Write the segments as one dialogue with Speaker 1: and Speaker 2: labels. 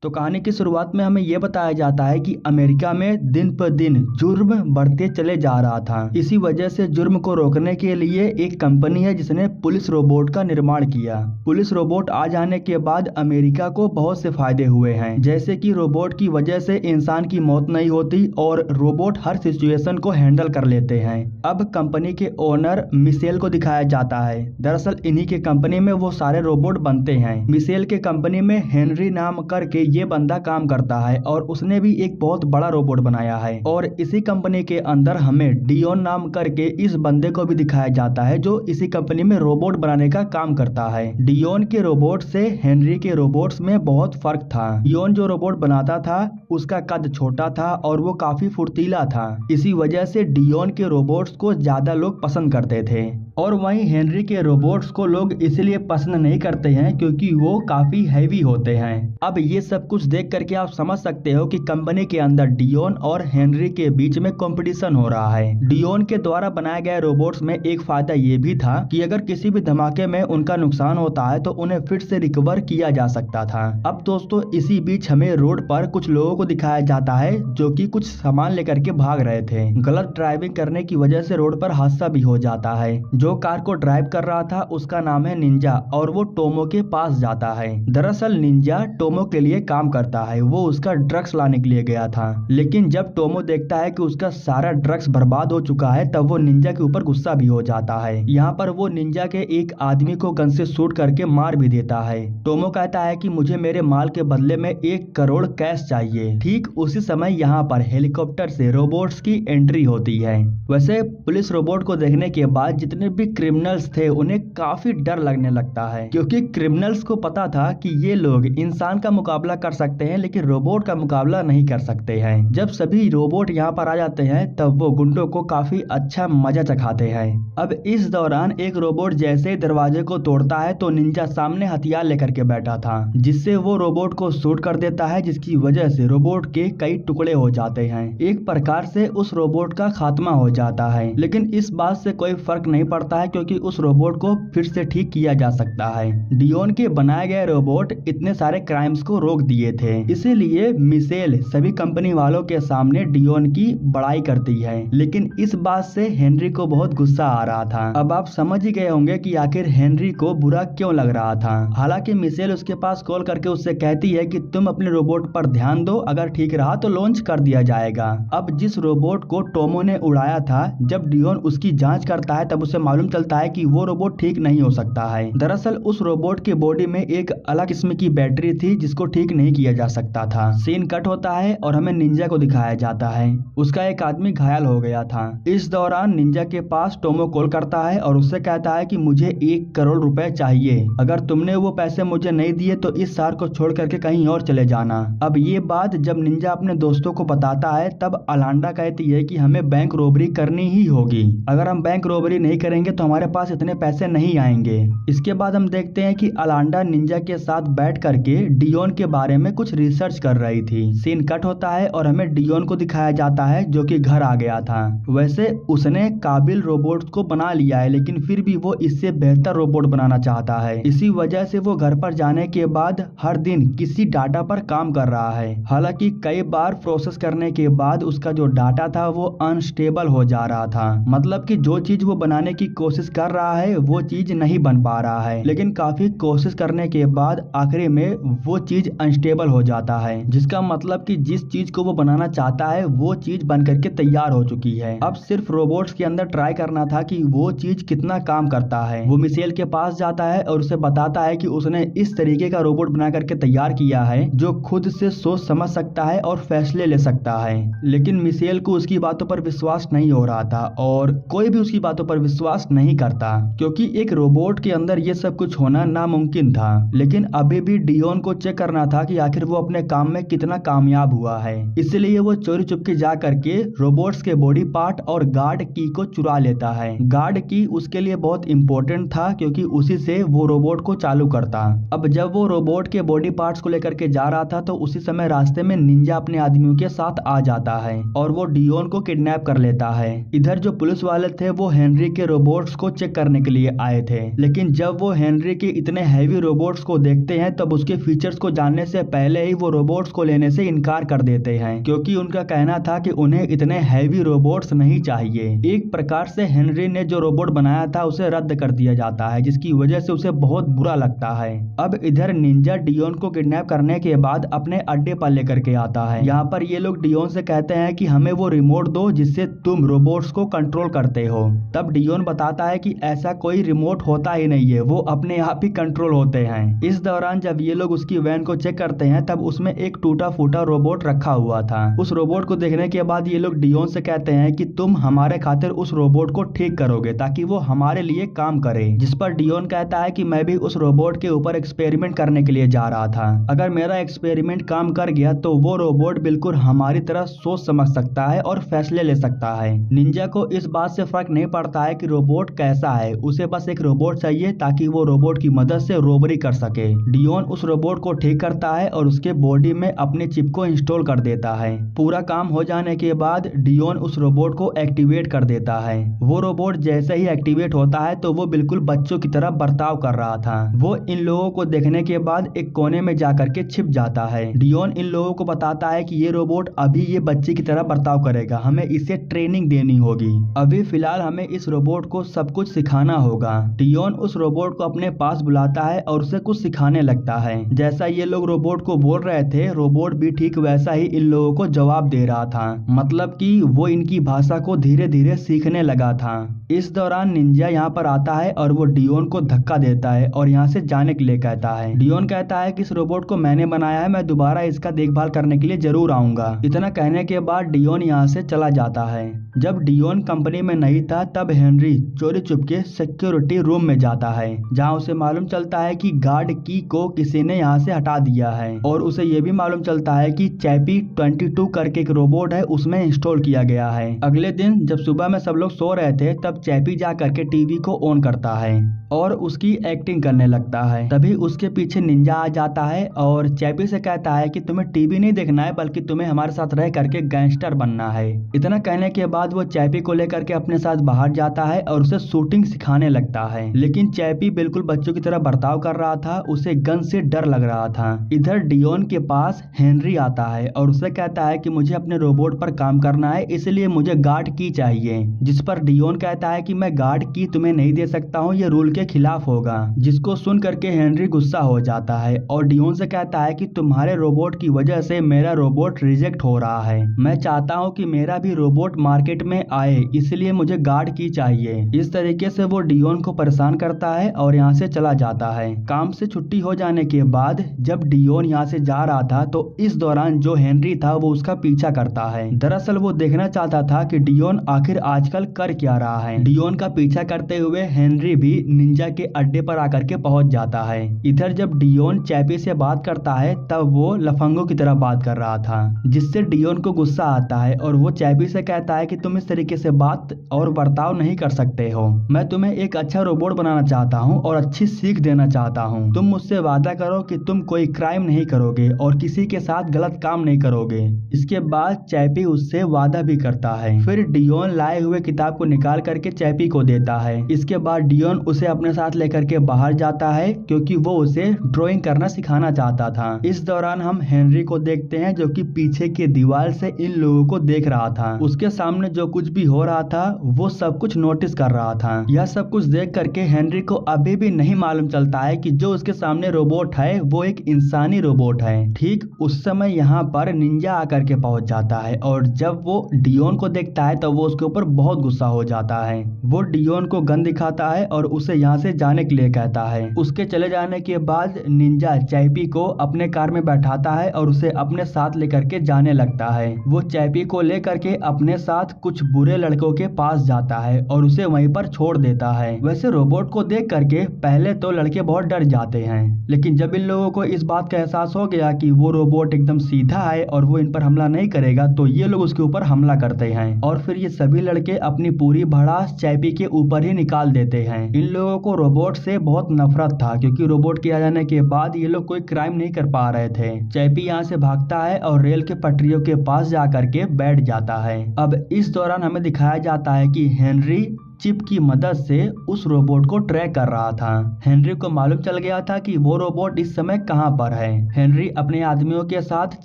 Speaker 1: तो कहानी की शुरुआत में हमें यह बताया जाता है कि अमेरिका में दिन पर दिन जुर्म बढ़ते चले जा रहा था। इसी वजह से जुर्म को रोकने के लिए एक कंपनी है जिसने पुलिस रोबोट का निर्माण किया। पुलिस रोबोट आ जाने के बाद अमेरिका को बहुत से फायदे हुए हैं, जैसे कि रोबोट की वजह से इंसान की मौत नहीं होती और रोबोट हर सिचुएशन को हैंडल कर लेते हैं। अब कंपनी के ओनर मिशेल को दिखाया जाता है। दरअसल इन्हीं के कंपनी में वो सारे रोबोट बनते हैं। मिशेल के कंपनी में हेनरी नाम करके ये बंदा काम करता है और उसने भी एक बहुत बड़ा रोबोट बनाया है। और इसी कंपनी के अंदर हमें डियोन नाम करके इस बंदे को भी दिखाया जाता है जो इसी कंपनी में रोबोट बनाने का काम करता है। डियोन के रोबोट से हेनरी के रोबोट्स में बहुत फर्क था। डियोन जो रोबोट बनाता था उसका कद छोटा था और वो काफी फुर्तीला था। इसी वजह से डियोन के रोबोट्स को ज्यादा लोग पसंद करते थे। और वहीं हेनरी के रोबोट्स को लोग इसलिए पसंद नहीं करते हैं क्योंकि वो काफी हैवी होते हैं। अब ये सब कुछ देख करके आप समझ सकते हो कि कंपनी के अंदर डियोन और हेनरी के बीच में कंपटीशन हो रहा है। डियोन के द्वारा बनाए गए रोबोट्स में एक फायदा ये भी था कि अगर किसी भी धमाके में उनका नुकसान होता है तो उन्हें फिर से रिकवर किया जा सकता था। अब दोस्तों इसी बीच हमें रोड पर कुछ लोगों को दिखाया जाता है जो कि कुछ सामान लेकर के भाग रहे थे। गलत ड्राइविंग करने की वजह से रोड पर हादसा भी हो जाता है। जो कार को ड्राइव कर रहा था उसका नाम है निंजा और वो टोमो के पास जाता है। दरअसल निंजा टोमो के लिए काम करता है। वो उसका ड्रग्स लाने के लिए गया था, लेकिन जब टोमो देखता है कि उसका सारा ड्रग्स बर्बाद हो चुका है तब वो निंजा के ऊपर गुस्सा भी हो जाता है। यहाँ पर वो निंजा के एक आदमी को गन से शूट करके मार भी देता है। टोमो कहता है कि मुझे मेरे माल के बदले में 1 करोड़ कैश चाहिए। ठीक उसी समय यहाँ पर हेलीकॉप्टर से रोबोट्स की एंट्री होती है। वैसे पुलिस रोबोट को देखने के बाद जितने भी क्रिमिनल्स थे उन्हें काफी डर लगने लगता है, क्योंकि क्रिमिनल्स को पता था कि ये लोग इंसान का मुकाबला कर सकते हैं लेकिन रोबोट का मुकाबला नहीं कर सकते हैं। जब सभी रोबोट यहाँ पर आ जाते हैं तब वो गुंडों को काफी अच्छा मजा चखाते हैं। अब इस दौरान एक रोबोट जैसे ही दरवाजे को तोड़ता है तो निंजा सामने हथियार लेकर के बैठा था, जिससे वो रोबोट को शूट कर देता है, जिसकी वजह से रोबोट के कई टुकड़े हो जाते हैं। एक प्रकार से उस रोबोट का खात्मा हो जाता है, लेकिन इस बात से कोई फर्क नहीं पड़ता है क्योंकि उस रोबोट को फिर से ठीक किया जा सकता है। डियोन के बनाए गए रोबोट इतने सारे क्राइम्स को रोक दिए थे, इसीलिए मिशेल सभी कंपनी वालों के सामने डियोन की बड़ाई करती है। लेकिन इस बात से हेनरी को बहुत गुस्सा आ रहा था। अब आप समझ ही गए होंगे कि आखिर हेनरी को बुरा क्यों लग रहा था। हालांकि मिशेल उसके पास कॉल करके उससे कहती है कि तुम अपने रोबोट पर ध्यान दो, अगर ठीक रहा तो लॉन्च कर दिया जाएगा। अब जिस रोबोट को टोमो ने उड़ाया था, जब डियोन उसकी जांच करता है तब उसे मालूम चलता है कि वो रोबोट ठीक नहीं हो सकता है। दरअसल उस रोबोट के बॉडी में एक अलग किस्म की बैटरी थी जिसको ठीक नहीं किया जा सकता था। सीन कट होता है और हमें निंजा को दिखाया जाता है। उसका एक आदमी घायल हो गया था। इस दौरान निंजा के पास टोमो कॉल करता है और उससे कहता है कि मुझे 1 करोड़ रुपए चाहिए। अगर तुमने वो पैसे मुझे नहीं दिए तो इस शहर को छोड़ करके कहीं और चले जाना। अब ये बात जब निंजा अपने दोस्तों को बताता है तब अलांडा कहती है कि हमें बैंक रॉबरी करनी ही होगी। अगर हम बैंक रॉबरी नहीं करेंगे तो हमारे पास इतने पैसे नहीं आएंगे। इसके बाद हम देखते हैं कि अलांडा निंजा के साथ बैठ करके डियोन के बारे में कुछ रिसर्च कर रही थी। सीन कट होता है और हमें डियोन को दिखाया जाता है जो कि घर आ गया था। वैसे उसने काबिल रोबोट्स को बना लिया है, लेकिन फिर भी वो इससे बेहतर रोबोट बनाना चाहता है। इसी वजह से वो घर पर जाने के बाद हर दिन किसी डाटा पर काम कर रहा है। हालांकि कई बार प्रोसेस करने के बाद उसका जो डाटा था वो अनस्टेबल हो जा रहा था। मतलब कि जो चीज वो बनाने की कोशिश कर रहा है वो चीज नहीं बन पा रहा है, लेकिन काफी कोशिश करने के बाद आखिरी में वो चीज अनस्टेबल हो जाता है, जिसका मतलब कि जिस चीज को वो बनाना चाहता है वो चीज बन करके तैयार हो चुकी है। अब सिर्फ रोबोट्स के अंदर ट्राई करना था कि वो चीज कितना काम करता है। वो मिशेल के पास जाता है और उसे बताता है कि उसने इस तरीके का रोबोट बना करके तैयार किया है जो खुद से सोच समझ सकता है और फैसले ले सकता है। लेकिन मिशेल को उसकी बातों पर विश्वास नहीं हो रहा था और कोई भी उसकी बातों पर विश्वास नहीं करता, क्योंकि एक रोबोट के अंदर ये सब कुछ होना नामुमकिन था। लेकिन अभी भी डियोन को चेक करना था कि आखिर वो अपने काम में कितना कामयाब हुआ है। इसलिए वो चोरी चुपके जा करके रोबोट्स के बॉडी पार्ट और गार्ड की को चुरा लेता है। गार्ड की उसके लिए बहुत इंपॉर्टेंट था क्योंकि उसी से वो रोबोट को चालू करता। अब जब वो रोबोट के बॉडी पार्ट्स को लेकर के जा रहा था तो उसी समय रास्ते में निंजा अपने आदमियों के साथ आ जाता है और वो डियोन को किडनैप कर लेता है। इधर जो पुलिस वाले थे वो हेनरी के रोबोट्स को चेक करने के लिए आए थे, लेकिन जब वो हेनरी के इतने हैवी रोबोट्स को देखते हैं तब उसके फीचर्स को जानने होने से पहले ही वो रोबोट्स को लेने से इनकार कर देते हैं, क्योंकि उनका कहना था कि उन्हें इतने हैवी रोबोट्स नहीं चाहिए। एक प्रकार से हेनरी ने जो रोबोट बनाया था उसे रद्द कर दिया जाता है, जिसकी वजह से उसे बहुत बुरा लगता है। अब इधर निंजा डियोन को किडनैप करने के बाद अपने अड्डे पर लेकर के आता है। यहाँ पर ये लोग डियोन से कहते हैं कि हमें वो रिमोट दो जिससे तुम रोबोट्स को कंट्रोल करते हो। तब डियोन बताता है कि ऐसा कोई रिमोट होता ही नहीं है, वो अपने आप ही कंट्रोल होते हैं। इस दौरान जब ये लोग उसकी वैन को चेक करते हैं तब उसमें एक टूटा फूटा रोबोट रखा हुआ था। उस रोबोट को देखने के बाद ये लोग डियोन से कहते हैं कि तुम हमारे खातिर उस रोबोट को ठीक करोगे ताकि वो हमारे लिए काम करे। जिस पर डियोन कहता है कि मैं भी उस रोबोट के ऊपर एक्सपेरिमेंट करने के लिए जा रहा था। अगर मेरा एक्सपेरिमेंट काम कर गया तो वो रोबोट बिल्कुल हमारी तरह सोच समझ सकता है और फैसले ले सकता है। निंजा को इस बात से फर्क नहीं पड़ता है कि रोबोट कैसा है, उसे बस एक रोबोट चाहिए ताकि वो रोबोट की मदद से रोबरी कर सके। डियोन उस रोबोट को ठीक करता है और उसके बॉडी में अपने चिप को इंस्टॉल कर देता है। पूरा काम हो जाने के बाद डियोन उस रोबोट को एक्टिवेट कर देता है। वो रोबोट जैसे ही एक्टिवेट होता है तो वो बिल्कुल बच्चों की तरह बर्ताव कर रहा था। वो इन लोगों को देखने के बाद एक कोने में जाकर के छिप जाता है। डियोन इन लोगों को बताता है कि ये रोबोट अभी ये बच्चे की तरह बर्ताव करेगा, हमें इसे ट्रेनिंग देनी होगी। अभी फिलहाल हमें इस रोबोट को सब कुछ सिखाना होगा। डियोन उस रोबोट को अपने पास बुलाता है और उसे कुछ सिखाने लगता है। जैसा ये लोग रोबोट को बोल रहे थे, रोबोट भी ठीक वैसा ही इन लोगों को जवाब दे रहा था, मतलब कि वो इनकी भाषा को धीरे धीरे सीखने लगा था। इस दौरान निंजा यहाँ पर आता है और वो डियोन को धक्का देता है और यहाँ से जाने के लिए कहता है। डियोन कहता है कि इस रोबोट को मैंने बनाया है, मैं दोबारा इसका देखभाल करने के लिए जरूर आऊंगा। इतना कहने के बाद डियोन यहाँ से चला जाता है। जब डियोन कंपनी में नहीं था तब हेनरी चोरी चुपके सिक्योरिटी रूम में जाता है, जहाँ उसे मालूम चलता है कि गार्ड की को किसी ने यहाँ से हटा दिया है और उसे ये भी मालूम चलता है कि चैपी 22 करके एक रोबोट है उसमें इंस्टॉल किया गया है। अगले दिन जब सुबह में सब लोग सो रहे थे तब चैपी जा करके टीवी को ऑन करता है और उसकी एक्टिंग करने लगता है। तभी उसके पीछे निंजा आ जाता है और चैपी से कहता है कि तुम्हें टीवी नहीं देखना है बल्कि तुम्हें हमारे साथ रह करके गैंगस्टर बनना है। इतना कहने के बाद वो चैपी को लेकर के अपने साथ बाहर जाता है और उसे शूटिंग सिखाने लगता है। लेकिन चैपी बिल्कुल बच्चों की तरह बर्ताव कर रहा था, उसे गन से डर लग रहा था। इधर डियोन के पास हेनरी आता है और उसे कहता है कि मुझे अपने रोबोट पर काम करना है, इसलिए मुझे गार्ड की चाहिए। जिस पर डियोन कहता है कि मैं गार्ड की तुम्हें नहीं दे सकता हूँ, ये रूल के खिलाफ होगा। जिसको सुन करके हेनरी गुस्सा हो जाता है और डियोन से कहता है कि तुम्हारे रोबोट की वजह से मेरा रोबोट रिजेक्ट हो रहा है, मैं चाहता हूँ कि मेरा भी रोबोट मार्केट में आए, इसलिए मुझे गार्ड की चाहिए। इस तरीके से वो डियोन को परेशान करता है और यहाँ से चला जाता है। काम से छुट्टी हो जाने के बाद जब डियोन यहाँ से जा रहा था तो इस दौरान जो हेनरी था वो उसका पीछा करता है। दरअसल वो देखना चाहता था कि डियोन आखिर आजकल कर क्या रहा है। डियोन का पीछा करते हुए हेनरी भी निंजा के अड्डे पर आकर के पहुंच जाता है। इधर जब डियोन चैपी से बात करता है तब वो लफंगों की तरह बात कर रहा था, जिससे डियोन को गुस्सा आता है और वो चैपी से कहता है कि तुम इस तरीके से बात और बर्ताव नहीं कर सकते हो। मैं तुम्हें एक अच्छा रोबोट बनाना चाहता हूँ और अच्छी सीख देना चाहता हूँ। तुम मुझसे वादा करो कि तुम कोई क्राइम नहीं करोगे और किसी के साथ गलत काम नहीं करोगे। इसके बाद चैपी उससे वादा भी करता है। फिर डियोन लाए हुए किताब को निकाल करके चैपी को देता है। इसके बाद डियोन उसे अपने साथ लेकर के बाहर जाता है क्योंकि वो उसे ड्राइंग करना सिखाना चाहता था। इस दौरान हम हेनरी को देखते हैं जो कि पीछे की दीवार से इन लोगों को देख रहा था। उसके सामने जो कुछ भी हो रहा था वो सब कुछ नोटिस कर रहा था। यह सब कुछ देख करके हेनरी को अभी भी नहीं मालूम चलता है कि जो उसके सामने रोबोट है वो एक इंसानी रोबोट है। ठीक उस समय यहाँ पर निंजा आकर के पहुंच जाता है और जब वो डियोन को देखता है तो वो उसके ऊपर बहुत गुस्सा हो जाता है। वो डियोन को गन दिखाता है और उसे यहाँ से जाने के लिए कहता है। उसके चले जाने के बाद निंजा चैपी को अपने कार में बैठाता है और उसे अपने साथ लेकर के जाने लगता है। वो चैपी को लेकर के अपने साथ कुछ बुरे लड़कों के पास जाता है और उसे वहीं पर छोड़ देता है। वैसे रोबोट को देख करके पहले तो लड़के बहुत डर जाते हैं, लेकिन जब इन लोगों को इस बात का एहसास हो गया कि वो रोबोट एकदम सीधा है और वो इन पर हमला नहीं करेगा तो ये लोग उसके ऊपर हमला करते हैं और फिर ये सभी लड़के अपनी पूरी भड़ास चैपी के ऊपर ही निकाल देते हैं। इन लोगों को रोबोट से बहुत नफरत था क्योंकि रोबोट के आ जाने के बाद ये लोग कोई क्राइम नहीं कर पा रहे थे। चैपी यहाँ से भागता है और रेल के पटरियों के पास जा करके बैठ जाता है। अब इस दौरान हमें दिखाया जाता है कि हेनरी चिप की मदद से उस रोबोट को ट्रैक कर रहा था। हेनरी को मालूम चल गया था कि वो रोबोट इस समय कहां पर है। हेनरी अपने आदमियों के साथ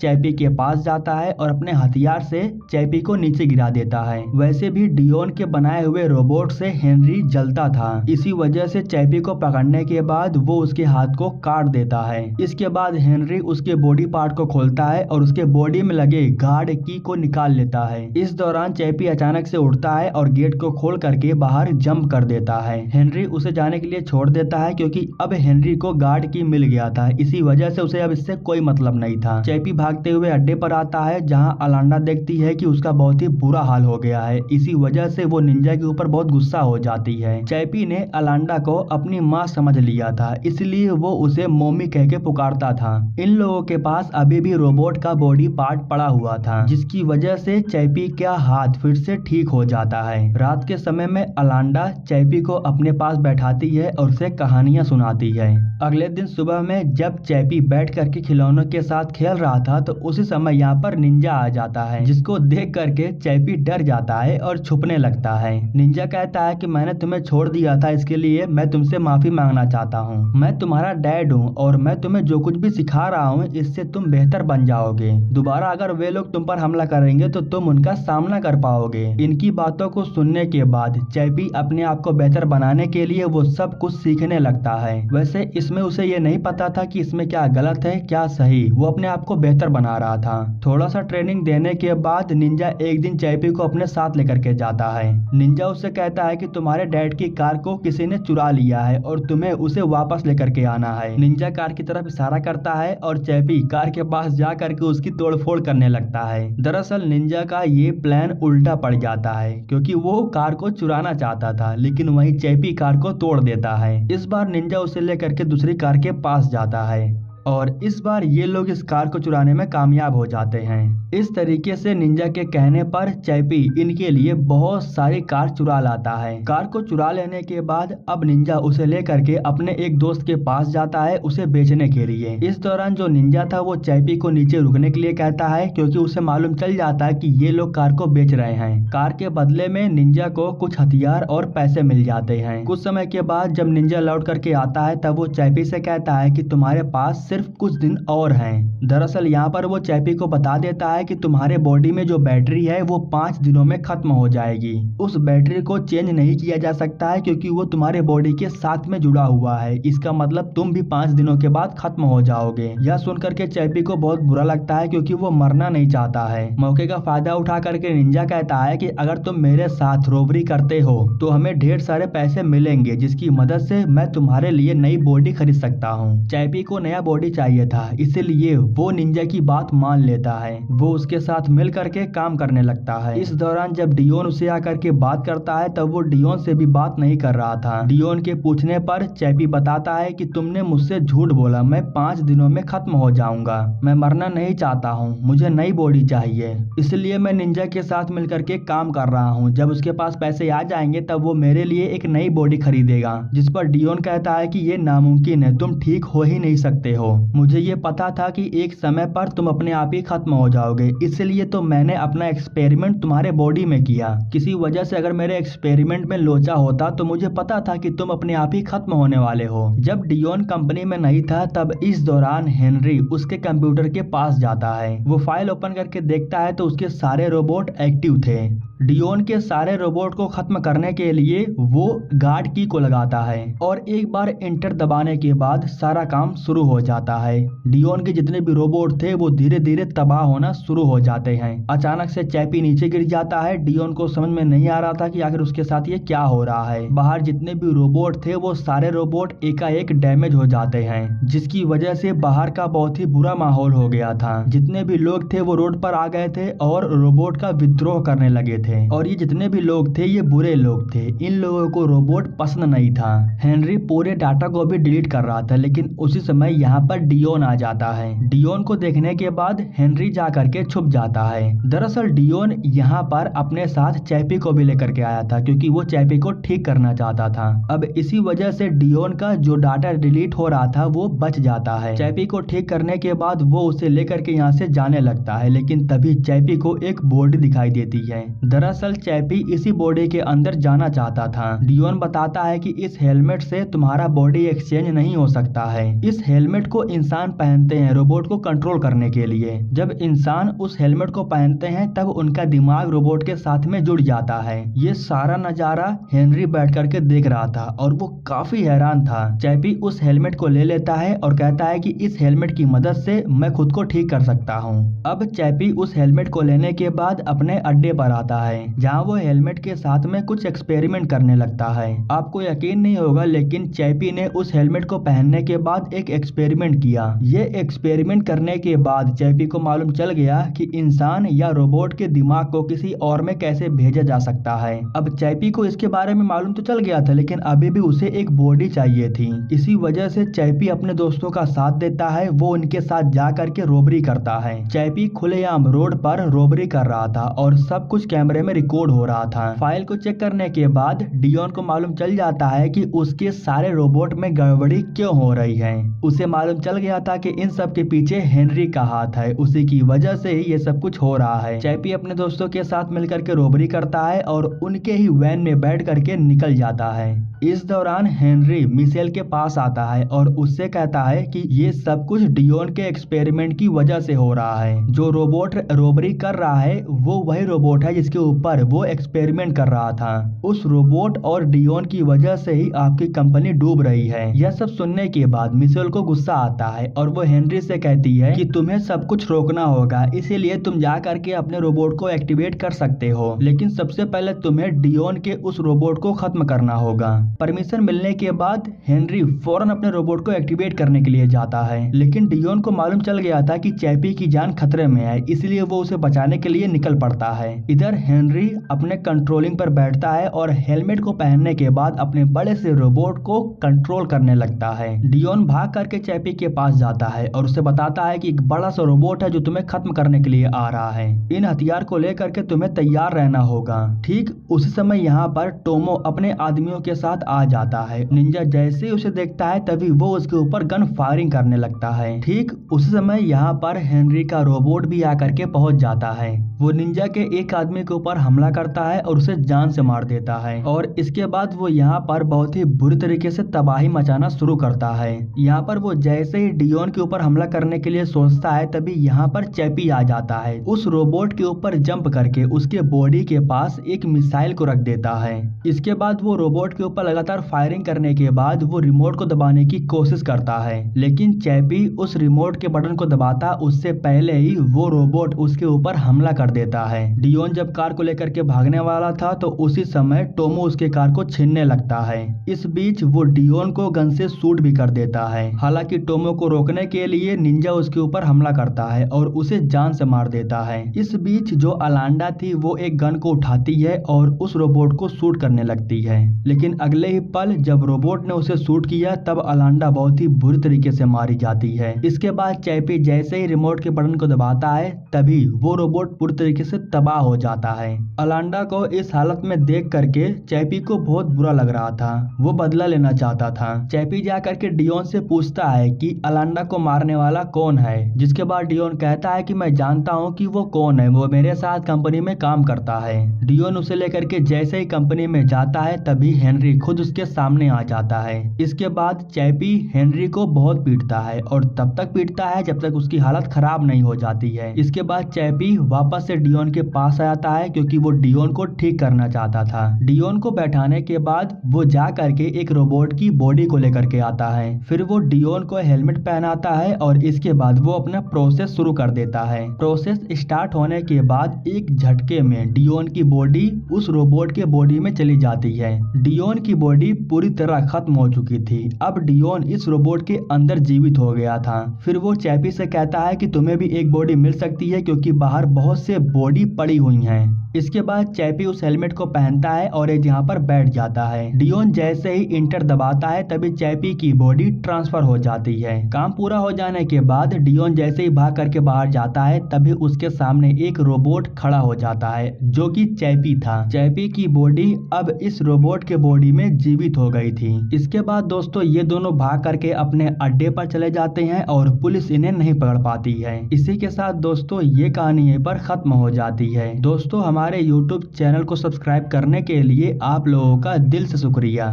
Speaker 1: चैपी के पास जाता है और अपने हथियार से चैपी को नीचे गिरा देता है। वैसे भी डियोन के बनाए हुए रोबोट से हेनरी जलता था, इसी वजह से चैपी को पकड़ने के बाद वो उसके हाथ को काट देता है। इसके बाद हेनरी उसके बॉडी पार्ट को खोलता है और उसके बॉडी में लगे गार्ड की को निकाल लेता है। इस दौरान चैपी अचानक से उठता है और गेट को खोल करके बाहर जंप कर देता है। हेनरी उसे जाने के लिए छोड़ देता है क्योंकि अब हेनरी को गार्ड की मिल गया था, इसी वजह से उसे अब इससे कोई मतलब नहीं था। चैपी भागते हुए अड्डे पर आता है जहां अलांडा देखती है कि उसका बहुत ही बुरा हाल हो गया है। इसी वजह से वो निंजा के ऊपर बहुत गुस्सा हो जाती है। चैपी ने अलांडा को अपनी माँ समझ लिया था, इसलिए वो उसे मम्मी कह के पुकारता था। इन लोगों के पास अभी भी रोबोट का बॉडी पार्ट पड़ा हुआ था, जिसकी वजह से चैपी का हाथ फिर से ठीक हो जाता है। रात के समय में अलांडा चैपी को अपने पास बैठाती है और उसे कहानियां सुनाती है। अगले दिन सुबह में जब चैपी बैठ करके खिलौनों के साथ खेल रहा था तो उसी समय यहाँ पर निंजा आ जाता है, जिसको देख करके चैपी डर जाता है और छुपने लगता है। निंजा कहता है कि मैंने तुम्हें छोड़ दिया था, इसके लिए मैं तुमसे माफी मांगना चाहता हूँ। मैं तुम्हारा डैड हूँ और मैं तुम्हें जो कुछ भी सिखा रहा हूँ इससे तुम बेहतर बन जाओगे। दोबारा अगर वे लोग तुम पर हमला करेंगे तो तुम उनका सामना कर पाओगे। इनकी बातों को सुनने के बाद चैपी अपने आप को बेहतर बनाने के लिए वो सब कुछ सीखने लगता है। वैसे इसमें उसे ये नहीं पता था कि इसमें क्या गलत है क्या सही, वो अपने आप को बेहतर बना रहा था। थोड़ा सा ट्रेनिंग देने के बाद निंजा एक दिन चैपी को अपने साथ लेकर के जाता है। निंजा उससे कहता है कि तुम्हारे डैड की कार को किसी ने चुरा लिया है और तुम्हें उसे वापस लेकर के आना है। निंजा कार की तरफ इशारा करता है और चैपी कार के पास जा करके उसकी तोड़फोड़ करने लगता है। दरअसल निंजा का ये प्लान उल्टा पड़ जाता है क्योंकि वो कार को चुराना चाहता था, लेकिन वहीं चैपी कार को तोड़ देता है। इस बार निंजा उसे लेकर के दूसरी कार के पास जाता है और इस बार ये लोग इस कार को चुराने में कामयाब हो जाते हैं। इस तरीके से निंजा के कहने पर चैपी इनके लिए बहुत सारी कार चुरा लाता है। कार को चुरा लेने के बाद अब निंजा उसे लेकर के अपने एक दोस्त के पास जाता है उसे बेचने के लिए। इस दौरान जो निंजा था वो चैपी को नीचे रुकने के लिए कहता है क्योंकि उसे मालूम चल जाता है कि ये लोग कार को बेच रहे हैं। कार के बदले में निंजा को कुछ हथियार और पैसे मिल जाते हैं। कुछ समय के बाद जब निंजा लौट करके आता है तब वो चैपी से कहता है कि तुम्हारे पास सिर्फ कुछ दिन और हैं। दरअसल यहाँ पर वो चैपी को बता देता है कि तुम्हारे बॉडी में जो बैटरी है वो 5 दिनों में खत्म हो जाएगी। उस बैटरी को चेंज नहीं किया जा सकता है क्योंकि वो तुम्हारे बॉडी के साथ में जुड़ा हुआ है। इसका मतलब तुम भी 5 दिनों के बाद खत्म हो जाओगे। यह सुनकर के चैपी को बहुत बुरा लगता है क्योंकि वो मरना नहीं चाहता है। मौके का फायदा उठा करके निंजा कहता है कि अगर तुम मेरे साथ रोबरी करते हो तो हमें ढेर सारे पैसे मिलेंगे, जिसकी मदद से मैं तुम्हारे लिए नई बॉडी खरीद सकता हूँ। चैपी को नया बॉडी चाहिए था, इसलिए वो निंजा की बात मान लेता है। वो उसके साथ मिल करके काम करने लगता है। इस दौरान जब डियोन उसे आकर के बात करता है तब वो डियोन से भी बात नहीं कर रहा था। डियोन के पूछने पर चैपी बताता है कि तुमने मुझसे झूठ बोला, मैं 5 दिनों में खत्म हो जाऊंगा। मैं मरना नहीं चाहता हूँ, मुझे नई बॉडी चाहिए, इसलिए मैं निंजा के साथ मिल करके काम कर रहा हूँ। जब उसके पास पैसे आ जाएंगे तब वो मेरे लिए एक नई बॉडी खरीदेगा। जिस पर डियोन कहता है कि ये नामुमकिन है, तुम ठीक हो ही नहीं सकते हो। मुझे ये पता था कि एक समय पर तुम अपने आप ही खत्म हो जाओगे, इसलिए तो मैंने अपना एक्सपेरिमेंट तुम्हारे बॉडी में किया। किसी वजह से अगर मेरे एक्सपेरिमेंट में लोचा होता तो मुझे पता था कि तुम अपने आप ही खत्म होने वाले हो। जब डियोन कंपनी में नहीं था तब इस दौरान हेनरी उसके कंप्यूटर के पास जाता है। वो फाइल ओपन करके देखता है तो उसके सारे रोबोट एक्टिव थे। डियोन के सारे रोबोट को खत्म करने के लिए वो गार्ड की को लगाता है और एक बार एंटर दबाने के बाद सारा काम शुरू हो जाता है। डियोन के जितने भी रोबोट थे वो धीरे धीरे तबाह होना शुरू हो जाते हैं। अचानक से चैपी नीचे गिर जाता है। डियोन को समझ में नहीं आ रहा था कि आखिर उसके साथ ये क्या हो रहा है। बाहर जितने भी रोबोट थे वो सारे रोबोट एकाएक डैमेज हो जाते हैं, जिसकी वजह से बाहर का बहुत ही बुरा माहौल हो गया था। जितने भी लोग थे वो रोड पर आ गए थे और रोबोट का विद्रोह करने लगे थे और ये जितने भी लोग थे ये बुरे लोग थे। इन लोगों को रोबोट पसंद नहीं था। हेनरी पूरे डाटा को भी डिलीट कर रहा था, लेकिन उसी समय यहाँ पर डियोन आ जाता है। डियोन को देखने के बाद हेनरी जा करके छुप जाता है। दरअसल डियोन यहाँ पर अपने साथ चैपी को भी लेकर के आया था, क्योंकि वो चैपी को ठीक करना चाहता था। अब इसी वजह से डियोन का जो डाटा डिलीट हो रहा था वो बच जाता है। चैपी को ठीक करने के बाद वो उसे लेकर के यहाँ से जाने लगता है, लेकिन तभी चैपी को एक बॉडी दिखाई देती है। दरअसल चैपी इसी बॉडी के अंदर जाना चाहता था। डियोन बताता है कि इस हेलमेट से तुम्हारा बॉडी एक्सचेंज नहीं हो सकता है। इस हेलमेट को इंसान पहनते हैं रोबोट को कंट्रोल करने के लिए। जब इंसान उस हेलमेट को पहनते हैं तब उनका दिमाग रोबोट के साथ में जुड़ जाता है। ये सारा नजारा हेनरी बैठ करके देख रहा था और वो काफी हैरान था। चैपी उस हेलमेट को ले लेता है और कहता है कि इस हेलमेट की मदद से मैं खुद को ठीक कर सकता हूँ। अब चैपी उस हेलमेट को लेने के बाद अपने अड्डे पर आता है, जहाँ वो हेलमेट के साथ में कुछ एक्सपेरिमेंट करने लगता है। आपको यकीन नहीं होगा, लेकिन चैपी ने उस हेलमेट को पहनने के बाद एक एक्सपेरिमेंट किया। ये एक्सपेरिमेंट करने के बाद चैपी को मालूम चल गया कि इंसान या रोबोट के दिमाग को किसी और में कैसे भेजा जा सकता है। अब चैपी को इसके बारे में मालूम तो चल गया था, लेकिन अभी भी उसे एक बॉडी चाहिए थी। इसी वजह से चैपी अपने दोस्तों का साथ देता है। वो उनके साथ जा करके रोबरी करता है। चैपी खुलेआम रोड पर रोबरी कर रहा था और सब कुछ कैमरे में रिकॉर्ड हो रहा था। फाइल को चेक करने के बाद डियोन को मालूम चल जाता है कि उसके सारे रोबोट में गड़बड़ी क्यों हो रही है। उसे मालूम चल गया था कि इन सब के पीछे हेनरी का हाथ है, उसी की वजह से ही ये सब कुछ हो रहा है। चैपी अपने दोस्तों के साथ मिलकर के रोबरी करता है और उनके ही वैन में बैठ करके निकल जाता है। इस दौरान हेनरी मिशेल के पास आता है और उससे कहता है कि ये सब कुछ डियोन के एक्सपेरिमेंट की वजह से हो रहा है। जो रोबोट रोबरी कर रहा है वो वही रोबोट है जिसके ऊपर वो एक्सपेरिमेंट कर रहा था। उस रोबोट और डियोन की वजह से ही आपकी कंपनी डूब रही है। यह सब सुनने के बाद मिशेल को गुस्सा आता है और वो हेनरी से कहती है कि तुम्हें सब कुछ रोकना होगा, इसीलिए तुम जा करके अपने रोबोट को एक्टिवेट कर सकते हो, लेकिन सबसे पहले तुम्हें डियोन के उस रोबोट को खत्म करना होगा। परमिशन मिलने के बाद हेनरी फौरन अपने रोबोट को एक्टिवेट करने के लिए जाता है, लेकिन डियोन को मालूम चल गया था कि चैपी की जान खतरे में है, इसलिए वो उसे बचाने के लिए निकल पड़ता है। इधर हेनरी अपने कंट्रोलिंग पर बैठता है और हेलमेट को पहनने के बाद अपने बड़े से रोबोट को कंट्रोल करने लगता है। डियोन भाग करके चैपी के पास जाता है और उसे बताता है कि एक बड़ा सा रोबोट है जो तुम्हें खत्म करने के लिए आ रहा है। इन हथियार को लेकर के तुम्हें तैयार रहना होगा। ठीक उसी समय यहाँ पर टोमो अपने आदमियों के साथ आ जाता है। निंजा जैसे ही उसे देखता है तभी वो उसके ऊपर गन फायरिंग करने लगता है। ठीक उसी समय यहाँ पर हेनरी का रोबोट भी आकर के पहुंच जाता है। वो निंजा के एक आदमी के ऊपर हमला करता है और उसे जान से मार देता है और इसके बाद वो यहाँ पर बहुत ही बुरी तरीके से तबाही मचाना शुरू करता है। यहाँ पर वो जैसे ही डियोन के ऊपर हमला करने के लिए सोचता है तभी यहाँ पर चैपी आ जाता है। उस रोबोट के ऊपर जंप करके उसके बॉडी के पास एक मिसाइल को रख देता है। इसके बाद वो रोबोट के ऊपर लगातार फायरिंग करने के बाद वो रिमोट को दबाने की कोशिश करता है, लेकिन चैपी उस रिमोट के बटन को दबाता उससे पहले ही वो रोबोट उसके ऊपर हमला कर देता है। डियोन जब कार को लेकर के भागने वाला था तो उसी समय टोमो उसके कार को छीनने लगता है। इस बीच वो डियोन को गन से शूट भी कर देता है। हालांकि टोमो को रोकने के लिए निंजा उसके ऊपर हमला करता है और उसे जान से मार देता है। इस बीच जो अलांडा थी वो एक गन को उठाती है और उस रोबोट को शूट करने लगती है, लेकिन अगले ही पल जब रोबोट ने उसे शूट किया तब अलांडा बहुत ही बुरी तरीके से मारी जाती है। इसके बाद चैपी जैसे ही रिमोट के बटन को दबाता है तभी वो रोबोट पूरी तरीके से तबाह हो जाता है। अलांडा को इस हालत में देख करके चैपी को बहुत बुरा लग रहा था। वो बदला लेना चाहता था। चैपी जा करके डियोन से पूछता है कि अलांडा को मारने वाला कौन है, जिसके बाद डियोन कहता है कि मैं जानता हूँ कि वो कौन है, वो मेरे साथ कंपनी में काम करता है। डियोन उसे लेकर के जैसे ही कंपनी में जाता है तभी हेनरी खुद उसके सामने आ जाता है। इसके बाद चैपी हेनरी को बहुत पीटता है और तब तक पीटता है जब तक उसकी हालत खराब नहीं हो जाती है। इसके बाद चैपी वापस से डियोन के पास आता है क्योंकि वो डियोन को ठीक करना चाहता था। डियोन को बैठाने के बाद वो जा करके एक रोबोट की बॉडी को लेकर के आता है। फिर वो डियोन को हेलमेट पहनाता है और इसके बाद वो अपना प्रोसेस शुरू कर देता है। प्रोसेस स्टार्ट होने के बाद एक झटके में डियोन की बॉडी उस रोबोट के बॉडी में चली जाती है। डियोन की बॉडी पूरी तरह खत्म हो चुकी थी। अब डियोन इस रोबोट के अंदर जीवित हो गया था। फिर वो चैपी से कहता है कि तुम्हें भी एक बॉडी मिल सकती है क्योंकि बाहर बहुत से बॉडी पड़ी हुई हैं। इसके बाद चैपी उस हेलमेट को पहनता है और एक जगह पर बैठ जाता है। डियोन जैसे ही इंटर दबाता है तभी चैपी की बॉडी ट्रांसफर हो जाती है। काम पूरा हो जाने के बाद डियोन जैसे ही भाग करके बाहर जाता है तभी उसके सामने एक रोबोट खड़ा हो जाता है जो कि चैपी था। चैपी की बॉडी अब इस रोबोट के बॉडी में जीवित हो गई थी। इसके बाद दोस्तों ये दोनों भाग करके अपने अड्डे पर चले जाते हैं और पुलिस इन्हें नहीं पकड़ पाती है। इसी के साथ दोस्तों ये कहानी यहीं पर खत्म हो जाती है। दोस्तों हमारे YouTube चैनल को सब्सक्राइब करने के लिए आप लोगों का दिल से शुक्रिया।